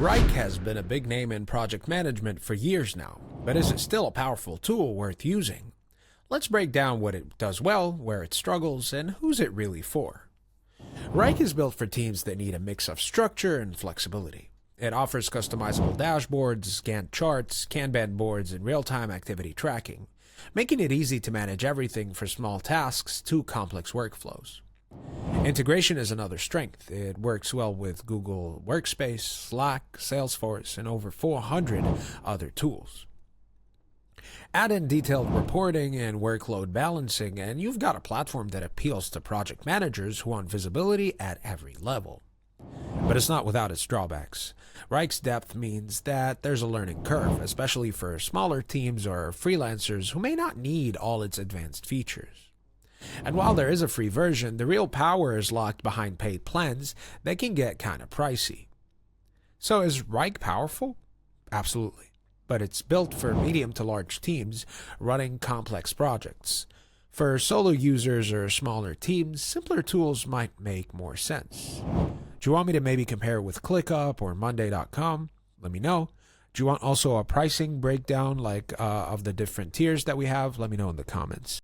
Wrike has been a big name in project management for years now, but is it still a powerful tool worth using? Let's break down what it does well, where it struggles, and who's it really for. Wrike is built for teams that need a mix of structure and flexibility. It offers customizable dashboards, Gantt charts, Kanban boards, and real-time activity tracking, making it easy to manage everything from small tasks to complex workflows. Integration is another strength. It works well with Google Workspace, Slack, Salesforce, and over 400 other tools. Add in detailed reporting and workload balancing, and you've got a platform that appeals to project managers who want visibility at every level. But it's not without its drawbacks. Wrike's depth means that there's a learning curve, especially for smaller teams or freelancers who may not need all its advanced features. And while there is a free version, the real power is locked behind paid plans that can get kind of pricey. So is Wrike powerful? Absolutely. But it's built for medium to large teams running complex projects. For solo users or smaller teams, simpler tools might make more sense. Do you want me to maybe compare it with ClickUp or Monday.com? Let me know. Do you want also a pricing breakdown of the different tiers that we have? Let me know in the comments.